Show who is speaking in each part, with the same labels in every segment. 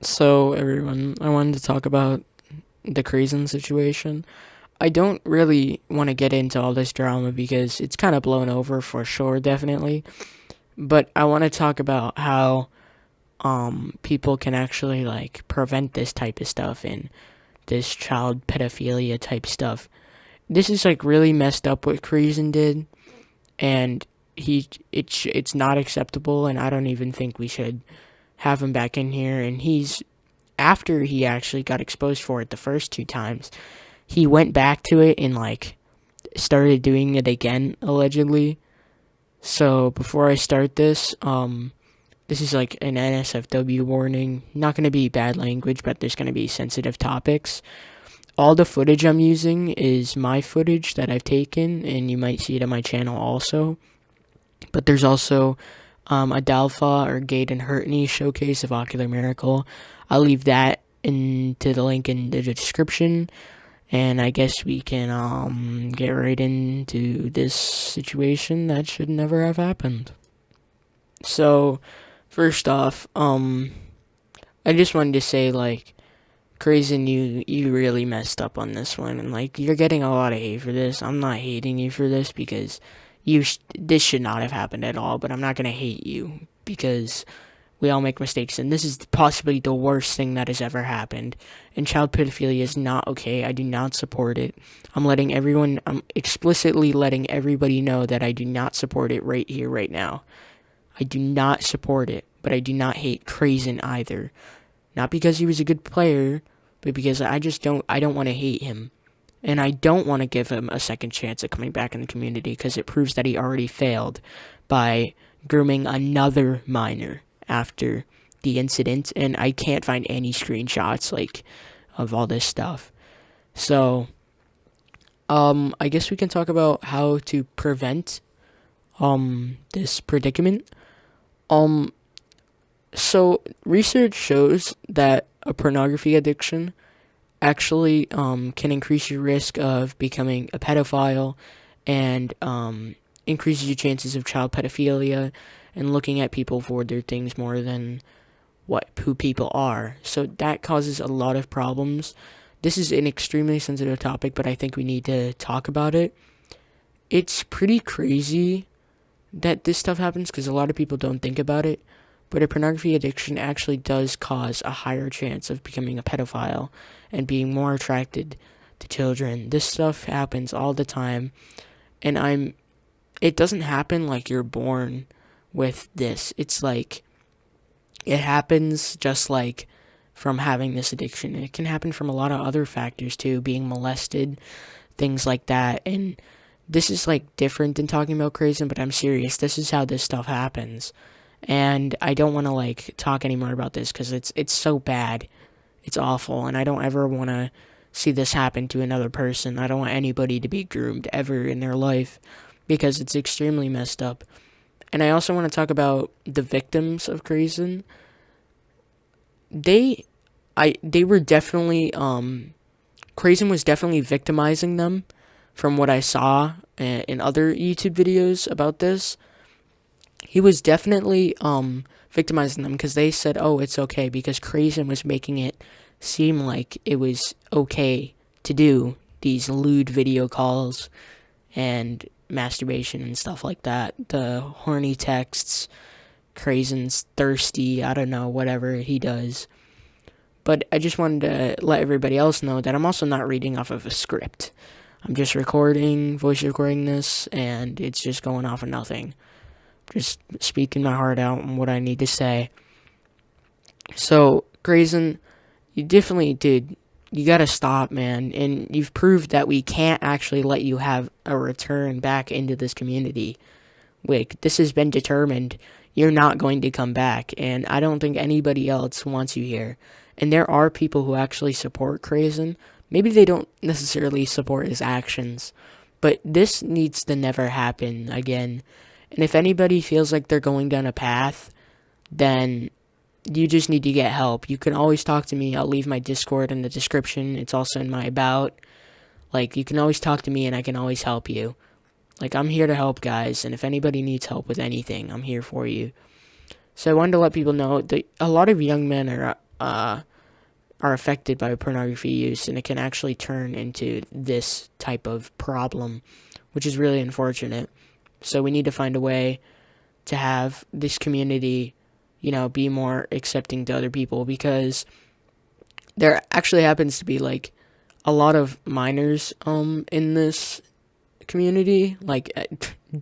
Speaker 1: So, everyone, I wanted to talk about the Crazen situation. I don't really want to get into all this drama because it's kind of blown over for sure, definitely. But I want to talk about how people can actually like prevent this type of stuff and this child pedophilia type stuff. This is like really messed up what Crazen did, and it's not acceptable, and I don't even think we should have him back in here. And he's after he actually got exposed for it the first two times, he went back to it and like started doing it again allegedly. So before I start this, this is like an NSFW warning. Not going to be bad language, but there's going to be sensitive topics. All the footage I'm using is my footage that I've taken, and you might see it on my channel also. But there's also a Dalfa or gaiden hertuny showcase of Ocular Miracle. I'll leave that into the link in the description. And I guess we can get right into this situation that should never have happened. So, first off, I just wanted to say like, Crazen, you really messed up on this one, and like you're getting a lot of hate for this. I'm not hating you for this because this should not have happened at all. But I'm not gonna hate you because we all make mistakes, and this is possibly the worst thing that has ever happened. And child pedophilia is not okay. I do not support it. I'm explicitly letting everybody know that I do not support it right here, right now. I do not support it, but I do not hate Crazen either. Not because he was a good player, but because I don't want to hate him. And I don't want to give him a second chance at coming back in the community because it proves that he already failed by grooming another minor after the incident, and I can't find any screenshots like of all this stuff. So, I guess we can talk about how to prevent this predicament. Um so research shows that a pornography addiction actually can increase your risk of becoming a pedophile and increases your chances of child pedophilia and looking at people for their things more than who people are. So that causes a lot of problems. This is an extremely sensitive topic, but I think we need to talk about it. It's pretty crazy that this stuff happens because a lot of people don't think about it. But a pornography addiction actually does cause a higher chance of becoming a pedophile and being more attracted to children. This stuff happens all the time, and it doesn't happen like you're born with this. It's like it happens just like from having this addiction. It can happen from a lot of other factors too, being molested, things like that. And this is like different than talking about crazy, but I'm serious. This is how this stuff happens. And I don't want to like talk anymore about this because it's so bad. It's awful, and I don't ever want to see this happen to another person. I don't want anybody to be groomed ever in their life because it's extremely messed up. And I also want to talk about the victims of Crazen. They they were definitely Crazen was definitely victimizing them from what I saw in other YouTube videos about this. He was definitely victimizing them because they said, "Oh, it's okay," because Crazen was making it seem like it was okay to do these lewd video calls and masturbation and stuff like that. The horny texts, Crazen's thirsty, I don't know, whatever he does. But I just wanted to let everybody else know that I'm also not reading off of a script. I'm just voice recording this, and it's just going off of nothing. Just speaking my heart out and what I need to say. So, Grayson, you definitely did. You gotta stop, man. And you've proved that we can't actually let you have a return back into this community. Like, this has been determined. You're not going to come back. And I don't think anybody else wants you here. And there are people who actually support Crazen. Maybe they don't necessarily support his actions. But this needs to never happen again. And if anybody feels like they're going down a path, then you just need to get help. You can always talk to me. I'll leave my Discord in the description. It's also in my about. Like, you can always talk to me and I can always help you. Like, I'm here to help, guys. And if anybody needs help with anything, I'm here for you. So I wanted to let people know that a lot of young men are are affected by pornography use, and it can actually turn into this type of problem, which is really unfortunate. So we need to find a way to have this community, be more accepting to other people, because there actually happens to be like a lot of minors in this community, like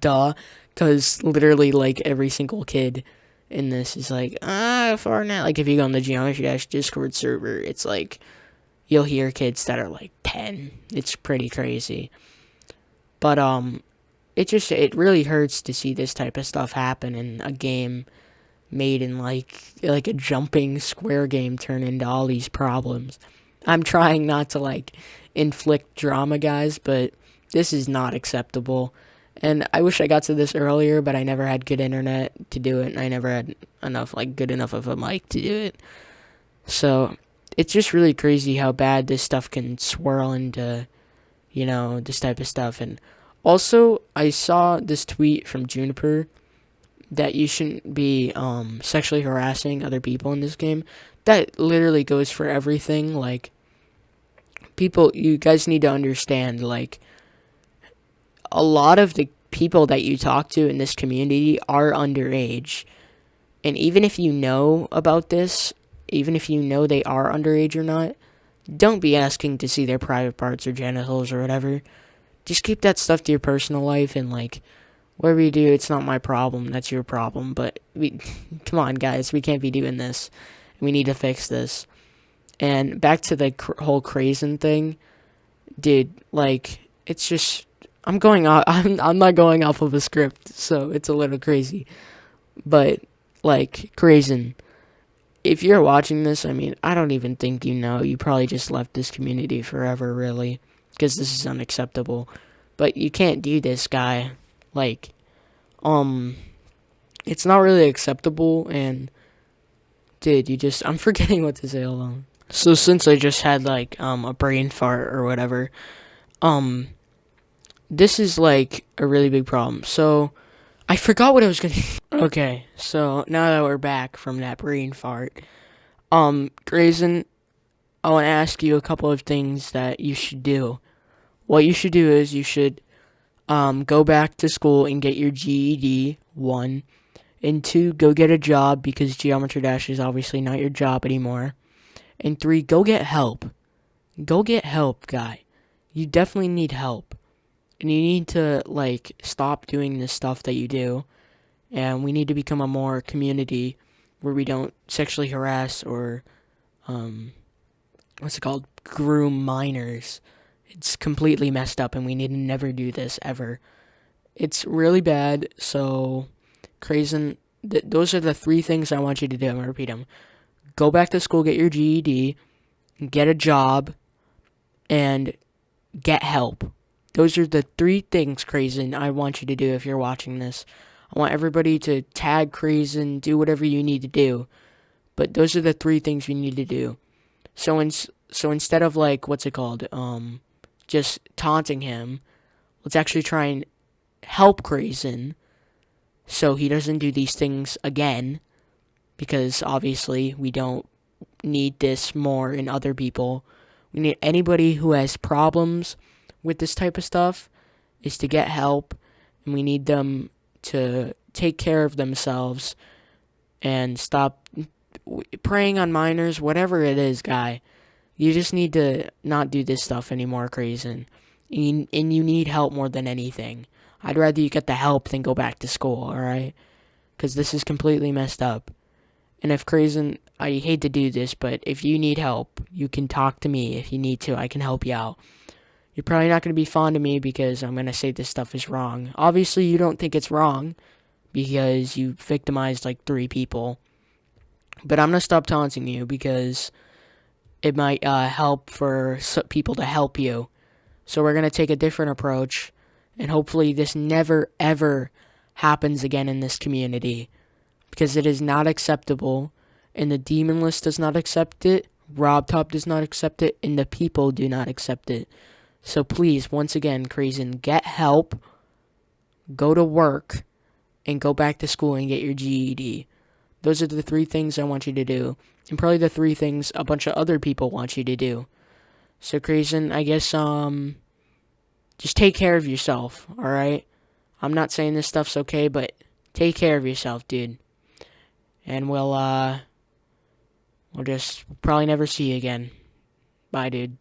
Speaker 1: duh, because literally like every single kid in this is like Fortnite. Like if you go on the Geometry Dash Discord server, it's like you'll hear kids that are like 10. It's pretty crazy. But it really hurts to see this type of stuff happen in a game made in like a jumping square game turn into all these problems. I'm trying not to like inflict drama, guys, but this is not acceptable. And I wish I got to this earlier, but I never had good internet to do it, and I never had good enough of a mic to do it. So it's just really crazy how bad this stuff can swirl into, this type of stuff. And also, I saw this tweet from Juniper that you shouldn't be sexually harassing other people in this game. That literally goes for everything. Like, you guys need to understand, like, a lot of the people that you talk to in this community are underage. And even if you know about this, even if you know they are underage or not, don't be asking to see their private parts or genitals or whatever. Just keep that stuff to your personal life, and like, whatever you do, it's not my problem. That's your problem. But come on, guys, we can't be doing this. We need to fix this. And back to the whole Crazen thing, dude. Like, it's just I'm going off. I'm not going off of a script, so it's a little crazy. But like Crazen, if you're watching this, I mean, I don't even think you know. You probably just left this community forever, really, because this is unacceptable. But you can't do this, guy. Like, it's not really acceptable. And dude, I'm forgetting what to say. Hold on. So since I just had like a brain fart or whatever, this is like a really big problem. So I forgot what I was gonna. Okay, so now that we're back from that brain fart, Crazen, I want to ask you a couple of things that you should do. What you should do is you should go back to school and get your GED, 1. And 2, go get a job, because Geometry Dash is obviously not your job anymore. And 3, go get help. Go get help, guy. You definitely need help. And you need to, like, stop doing this stuff that you do. And we need to become a more community where we don't sexually harass or, groom minors. It's completely messed up, and we need to never do this, ever. It's really bad, so, Crazen, those are the 3 things I want you to do. I'm going to repeat them. Go back to school, get your GED, get a job, and get help. Those are the 3 things, Crazen, I want you to do if you're watching this. I want everybody to tag Crazen, do whatever you need to do. But those are the 3 things you need to do. So instead of, like, just taunting him, let's actually try and help Crazen so he doesn't do these things again, because obviously we don't need this more in other people. We need anybody who has problems with this type of stuff is to get help, and we need them to take care of themselves and stop preying on minors, whatever it is, guy. You just need to not do this stuff anymore, Crazen. And you need help more than anything. I'd rather you get the help than go back to school, alright? Because this is completely messed up. And if Crazen, I hate to do this, but if you need help, you can talk to me if you need to. I can help you out. You're probably not going to be fond of me because I'm going to say this stuff is wrong. Obviously, you don't think it's wrong because you victimized like 3 people. But I'm going to stop taunting you because it might help for people to help you. So we're going to take a different approach, and hopefully this never, ever happens again in this community, because it is not acceptable, and the Demon List does not accept it, RobTop does not accept it, and the people do not accept it. So please, once again, Crazen, get help, go to work, and go back to school and get your GED. Those are the 3 things I want you to do. and probably the three things a bunch of other people want you to do. So Crazen, I guess just take care of yourself, alright? I'm not saying this stuff's okay, but take care of yourself, dude. And we'll just probably never see you again. Bye, dude.